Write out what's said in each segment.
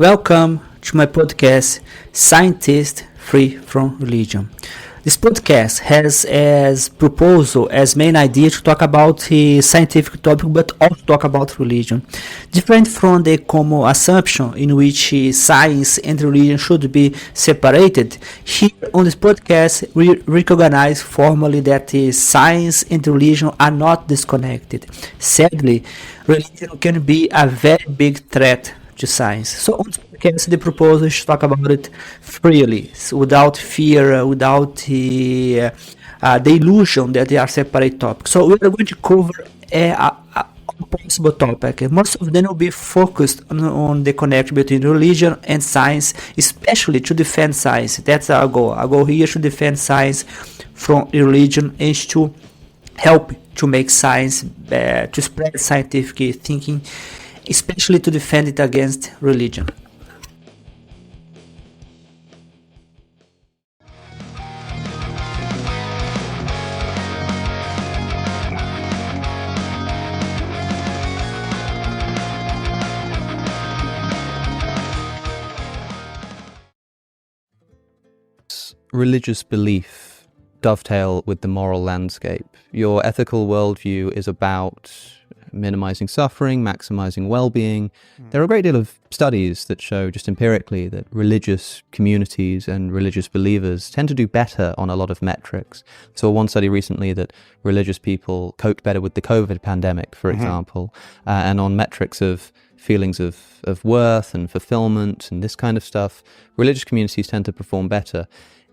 Welcome to my podcast, Scientist Free from Religion. This podcast has as proposal, as main idea to talk about a scientific topic, but also talk about religion. Different from the common assumption in which science and religion should be separated, here on this podcast we recognize formally that science and religion are not disconnected. Sadly, religion can be a very big threat to science. So on this podcast, the proposal is to talk about it freely, so without fear, without the illusion that they are separate topics. So we are going to cover a possible topic. Most of them will be focused on the connection between religion and science, especially to defend science. That's our goal. Our goal here is to defend science from religion and to help to make science, to spread scientific thinking, especially to defend it against religion. Religious belief dovetail with the moral landscape? Your ethical worldview is about minimizing suffering, maximizing well-being. There are a great deal of studies that show just empirically that religious communities and religious believers tend to do better on a lot of metrics. So one study recently that religious people coped better with the COVID pandemic, for example, and on metrics of feelings of worth and fulfillment and this kind of stuff, religious communities tend to perform better.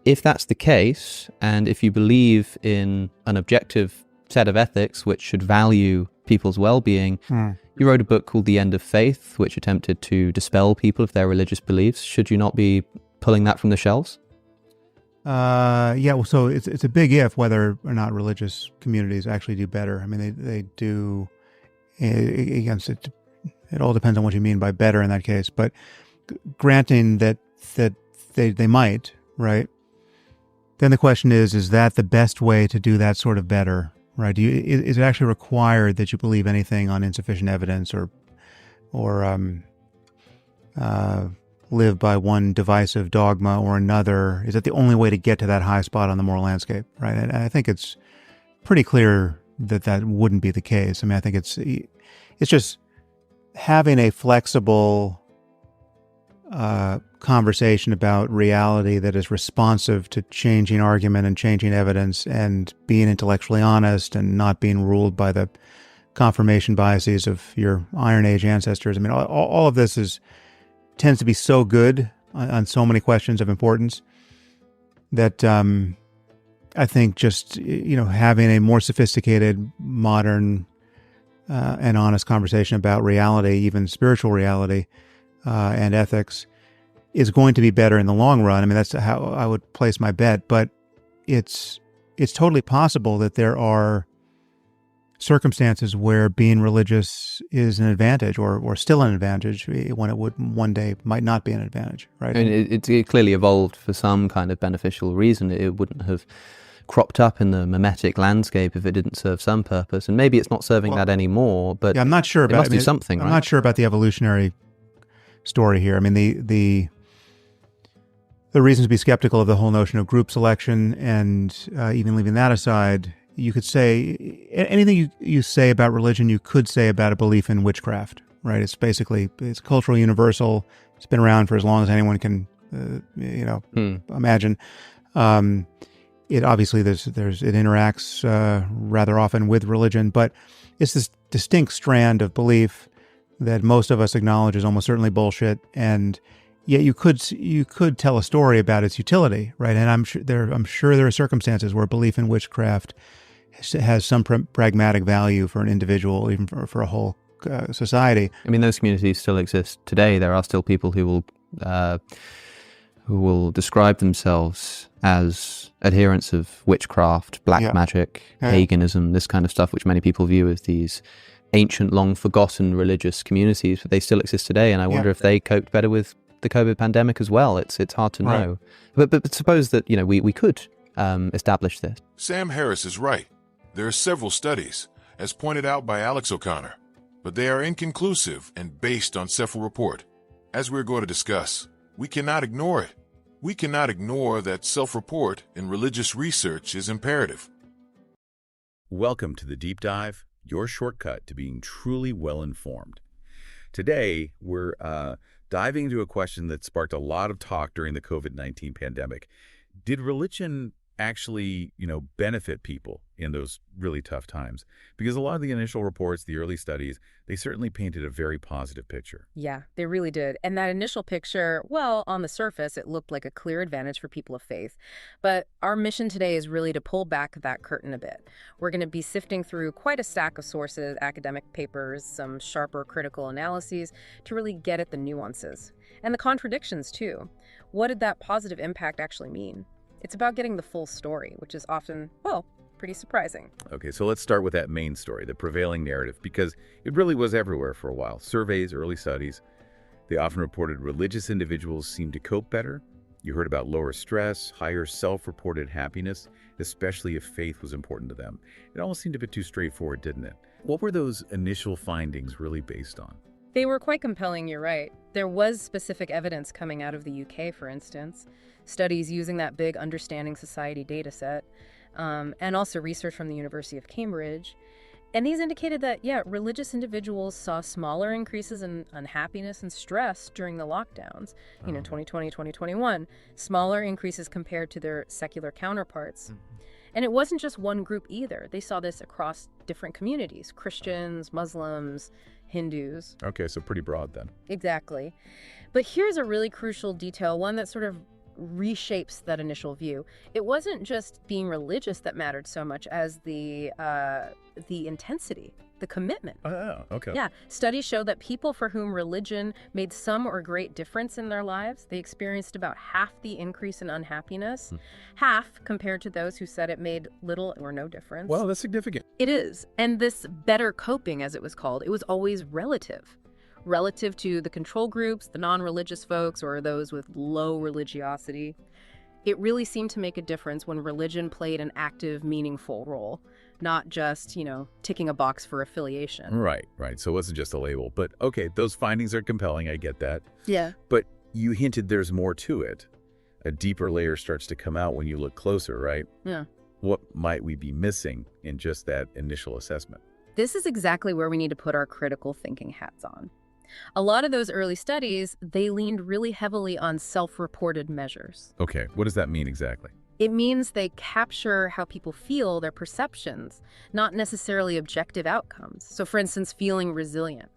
If that's the case, and if you believe in an objective set of ethics which should value people's well-being, you wrote a book called The End of Faith, which attempted to dispel people of their religious beliefs. Should you not be pulling that from the shelves? Well, so it's a big if whether or not religious communities actually do better. I mean, they do. Again, it all depends on what you mean by better in that case. But granting that they might, right? Then the question is that the best way to do that sort of better, right? Is it actually required that you believe anything on insufficient evidence or live by one divisive dogma or another? Is that the only way to get to that high spot on the moral landscape, right? And I think it's pretty clear that wouldn't be the case. I mean, I think it's just having a flexible conversation about reality that is responsive to changing argument and changing evidence and being intellectually honest and not being ruled by the confirmation biases of your Iron Age ancestors. I mean, all of this tends to be so good on so many questions of importance that I think just, having a more sophisticated, modern, and honest conversation about reality, even spiritual reality, and ethics, is going to be better in the long run. I mean, that's how I would place my bet. But it's totally possible that there are circumstances where being religious is an advantage, or still an advantage, when it would one day might not be an advantage, right? I mean, it clearly evolved for some kind of beneficial reason. It wouldn't have cropped up in the mimetic landscape if it didn't serve some purpose. And maybe it's not serving that anymore, but I'm not sure it must do something, right? I'm not sure about the evolutionary story here. I mean, the reasons to be skeptical of the whole notion of group selection, and even leaving that aside, you could say anything you say about religion, you could say about a belief in witchcraft, right? It's cultural universal. It's been around for as long as anyone can, imagine. It obviously it interacts rather often with religion, but it's this distinct strand of belief that most of us acknowledge is almost certainly bullshit, and yet you could tell a story about its utility, right? And I'm sure there are circumstances where belief in witchcraft has some pragmatic value for an individual, even for a whole society. I mean, those communities still exist today. There are still people who will describe themselves as adherents of witchcraft, black magic, paganism, this kind of stuff, which many people view as these ancient, long-forgotten religious communities, but they still exist today, and I wonder if they coped better with the COVID pandemic as well. It's hard to know. But suppose that, we could establish this. Sam Harris is right. There are several studies, as pointed out by Alex O'Connor, but they are inconclusive and based on several report. As we're going to discuss, we cannot ignore it. We cannot ignore that self-report in religious research is imperative. Welcome to the Deep Dive, your shortcut to being truly well-informed. Today, we're diving into a question that sparked a lot of talk during the COVID-19 pandemic. Did religion actually, benefit people in those really tough times? Because a lot of the initial reports, the early studies, they certainly painted a very positive picture. Yeah, they really did. And that initial picture, well, on the surface, it looked like a clear advantage for people of faith. But our mission today is really to pull back that curtain a bit. We're going to be sifting through quite a stack of sources, academic papers, some sharper critical analyses to really get at the nuances and the contradictions, too. What did that positive impact actually mean? It's about getting the full story, which is often, pretty surprising. Okay, so let's start with that main story, the prevailing narrative, because it really was everywhere for a while. Surveys, early studies, they often reported religious individuals seemed to cope better. You heard about lower stress, higher self-reported happiness, especially if faith was important to them. It almost seemed a bit too straightforward, didn't it? What were those initial findings really based on? They were quite compelling, you're right. There was specific evidence coming out of the UK, for instance, studies using that big Understanding Society data set, and also research from the University of Cambridge. And these indicated that, religious individuals saw smaller increases in unhappiness and stress during the lockdowns, 2020, 2021, smaller increases compared to their secular counterparts. And it wasn't just one group either. They saw this across different communities, Christians, Muslims, Hindus. Okay, so pretty broad then. Exactly. But here's a really crucial detail, one that sort of reshapes that initial view. It wasn't just being religious that mattered so much as the intensity, the commitment. Oh, okay. Yeah. Studies show that people for whom religion made some or great difference in their lives, they experienced about half the increase in unhappiness, half compared to those who said it made little or no difference. Well, that's significant. It is. And this better coping, as it was called, it was always relative to the control groups, the non-religious folks, or those with low religiosity. It really seemed to make a difference when religion played an active, meaningful role, not just, ticking a box for affiliation. Right. So it wasn't just a label. But okay, those findings are compelling. I get that. Yeah. But you hinted there's more to it. A deeper layer starts to come out when you look closer, right? Yeah. What might we be missing in just that initial assessment? This is exactly where we need to put our critical thinking hats on. A lot of those early studies, they leaned really heavily on self-reported measures. Okay, what does that mean exactly? It means they capture how people feel, their perceptions, not necessarily objective outcomes. So for instance, feeling resilient.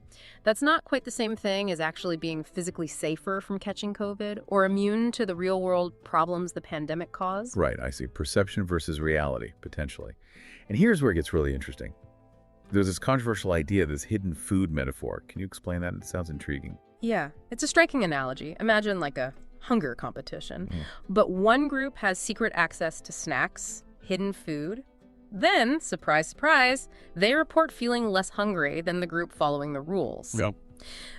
That's not quite the same thing as actually being physically safer from catching COVID or immune to the real-world problems the pandemic caused. Right, I see. Perception versus reality, potentially. And here's where it gets really interesting. There's this controversial idea, this hidden food metaphor. Can you explain that? It sounds intriguing. Yeah, it's a striking analogy. Imagine like a hunger competition. But one group has secret access to snacks, hidden food. Then, surprise, surprise, they report feeling less hungry than the group following the rules. Yep.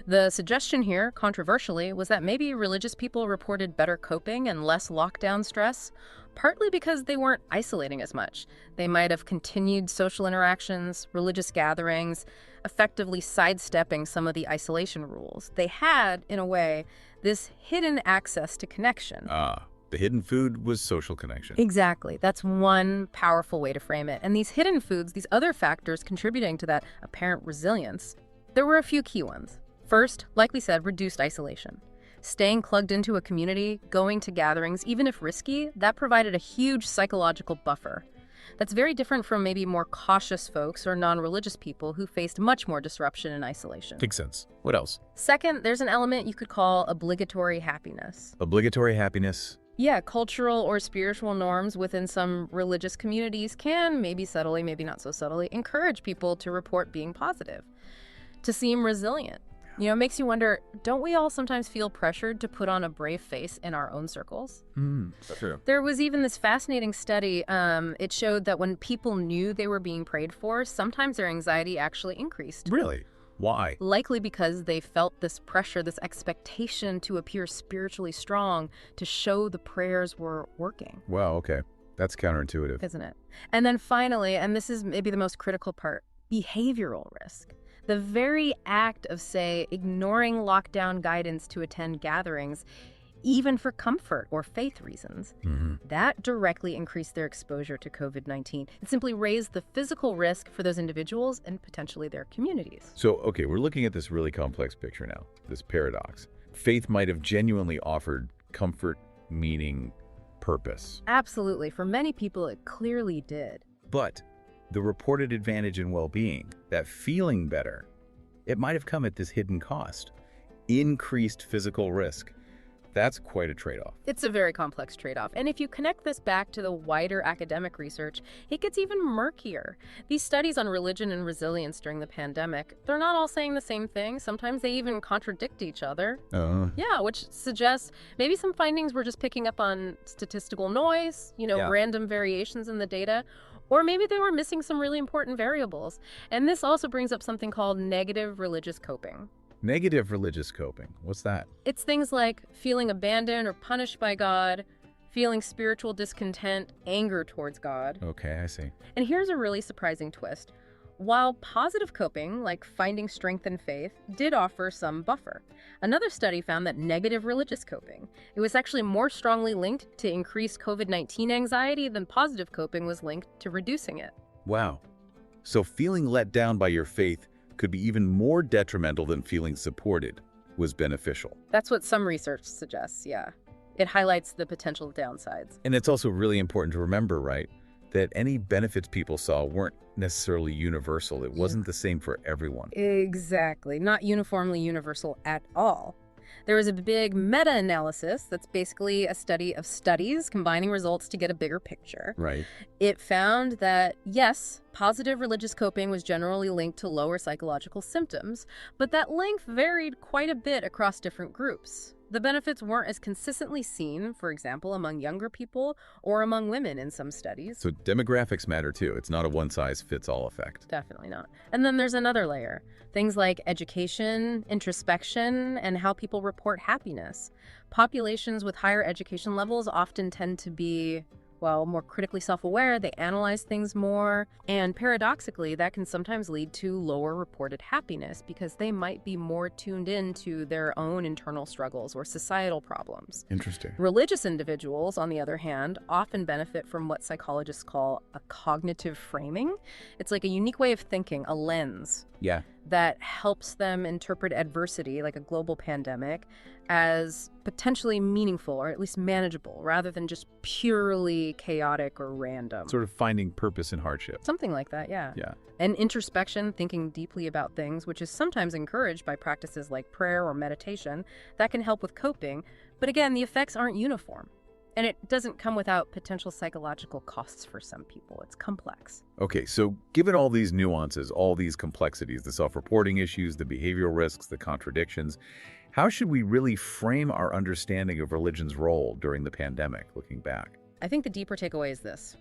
The suggestion here, controversially, was that maybe religious people reported better coping and less lockdown stress, partly because they weren't isolating as much. They might have continued social interactions, religious gatherings, effectively sidestepping some of the isolation rules. They had, in a way, this hidden access to connection. The hidden food was social connection. Exactly. That's one powerful way to frame it. And these hidden foods, these other factors contributing to that apparent resilience, there were a few key ones. First, like we said, reduced isolation. Staying plugged into a community, going to gatherings, even if risky, that provided a huge psychological buffer. That's very different from maybe more cautious folks or non-religious people who faced much more disruption and isolation. Makes sense. What else? Second, there's an element you could call obligatory happiness. Obligatory happiness. Yeah, cultural or spiritual norms within some religious communities can, maybe subtly, maybe not so subtly, encourage people to report being positive, to seem resilient. It makes you wonder, don't we all sometimes feel pressured to put on a brave face in our own circles? That's true. There was even this fascinating study. It showed that when people knew they were being prayed for, sometimes their anxiety actually increased. Really? Why? Likely because they felt this pressure, this expectation to appear spiritually strong, to show the prayers were working. Wow, okay. That's counterintuitive. Isn't it? And then finally, and this is maybe the most critical part, behavioral risk. The very act of, say, ignoring lockdown guidance to attend gatherings, even for comfort or faith reasons, that directly increased their exposure to COVID-19. It simply raised the physical risk for those individuals and potentially their communities. So, okay, we're looking at this really complex picture now, this paradox. Faith might have genuinely offered comfort, meaning, purpose. Absolutely. For many people, it clearly did. But the reported advantage in well-being, that feeling better, it might have come at this hidden cost. Increased physical risk. That's quite a trade-off. It's a very complex trade-off. And if you connect this back to the wider academic research, it gets even murkier. These studies on religion and resilience during the pandemic, they're not all saying the same thing. Sometimes they even contradict each other. Yeah, which suggests maybe some findings were just picking up on statistical noise, random variations in the data, or maybe they were missing some really important variables. And this also brings up something called negative religious coping. Negative religious coping. What's that? It's things like feeling abandoned or punished by God, feeling spiritual discontent, anger towards God. Okay, I see. And here's a really surprising twist. While positive coping, like finding strength in faith, did offer some buffer, another study found that negative religious coping, it was actually more strongly linked to increased COVID-19 anxiety than positive coping was linked to reducing it. Wow. So feeling let down by your faith could be even more detrimental than feeling supported was beneficial. That's what some research suggests, yeah. It highlights the potential downsides. And it's also really important to remember, right, that any benefits people saw weren't necessarily universal. It wasn't the same for everyone. Exactly. Not uniformly universal at all. There was a big meta-analysis that's basically a study of studies combining results to get a bigger picture. Right. It found that, yes, positive religious coping was generally linked to lower psychological symptoms, but that length varied quite a bit across different groups. The benefits weren't as consistently seen, for example, among younger people or among women in some studies. So demographics matter too. It's not a one-size-fits-all effect. Definitely not. And then there's another layer. Things like education, introspection, and how people report happiness. Populations with higher education levels often tend to be, more critically self-aware, they analyze things more, and paradoxically, that can sometimes lead to lower reported happiness because they might be more tuned in to their own internal struggles or societal problems. Interesting. Religious individuals, on the other hand, often benefit from what psychologists call a cognitive framing. It's like a unique way of thinking, a lens. Yeah. That helps them interpret adversity, like a global pandemic, as potentially meaningful or at least manageable, rather than just purely chaotic or random. Sort of finding purpose in hardship. Something like that, yeah. Yeah. And introspection, thinking deeply about things, which is sometimes encouraged by practices like prayer or meditation, that can help with coping. But again, the effects aren't uniform. And it doesn't come without potential psychological costs for some people. It's complex. Okay, so given all these nuances, all these complexities, the self-reporting issues, the behavioral risks, the contradictions, how should we really frame our understanding of religion's role during the pandemic, looking back? I think the deeper takeaway is this.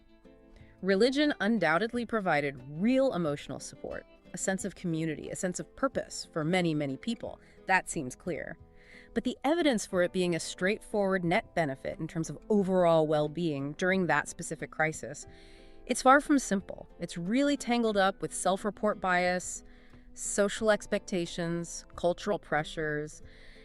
Religion undoubtedly provided real emotional support, a sense of community, a sense of purpose for many, many people. That seems clear. But the evidence for it being a straightforward net benefit in terms of overall well-being during that specific crisis, it's far from simple. It's really tangled up with self-report bias, social expectations, cultural pressures,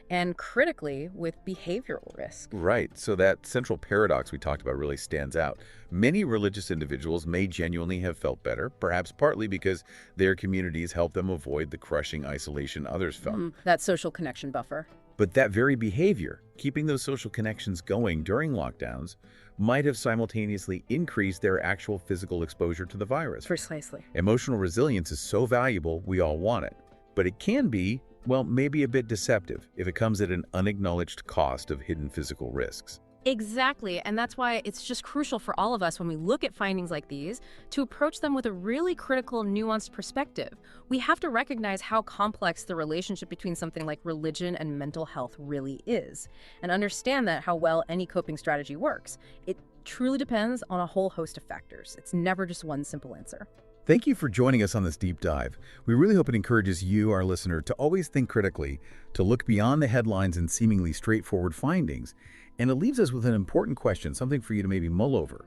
and critically, with behavioral risk. Right. So that central paradox we talked about really stands out. Many religious individuals may genuinely have felt better, perhaps partly because their communities helped them avoid the crushing isolation others felt. That social connection buffer. But that very behavior, keeping those social connections going during lockdowns, might have simultaneously increased their actual physical exposure to the virus. Precisely. Emotional resilience is so valuable, we all want it. But it can be, maybe a bit deceptive if it comes at an unacknowledged cost of hidden physical risks. Exactly, and that's why it's just crucial for all of us when we look at findings like these to approach them with a really critical, nuanced perspective. We have to recognize how complex the relationship between something like religion and mental health really is, and understand that how well any coping strategy works. It truly depends on a whole host of factors. It's never just one simple answer. Thank you for joining us on this deep dive. We really hope it encourages you, our listener, to always think critically, to look beyond the headlines and seemingly straightforward findings. And it leaves us with an important question, something for you to maybe mull over.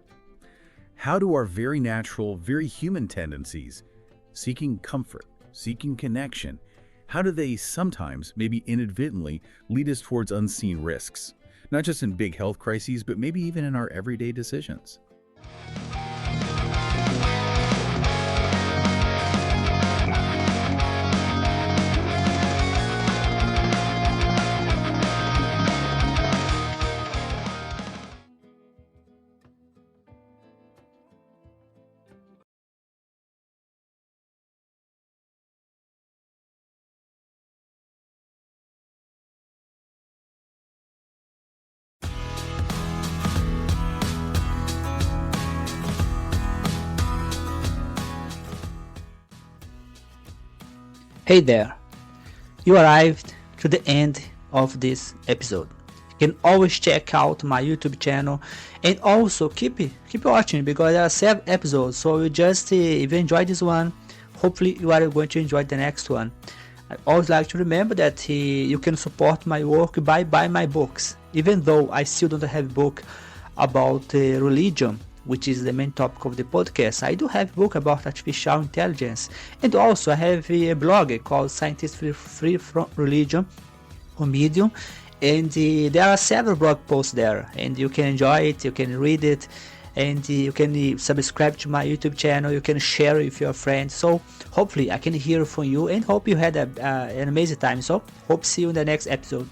How do our very natural, very human tendencies, seeking comfort, seeking connection, how do they sometimes, maybe inadvertently, lead us towards unseen risks? Not just in big health crises, but maybe even in our everyday decisions. Hey there, you arrived to the end of this episode. You can always check out my YouTube channel and also keep watching because there are 7 episodes. So you just if you enjoyed this one, hopefully you are going to enjoy the next one. I always like to remember that you can support my work by buying my books. Even though I still don't have a book about religion, which is the main topic of the podcast, I do have a book about artificial intelligence, and also I have a blog called Scientists Free from Religion on Medium, and there are several blog posts there, and you can enjoy it, you can read it, and you can subscribe to my YouTube channel, you can share it with your friends. So hopefully I can hear from you, and hope you had an amazing time. So hope to see you in the next episode.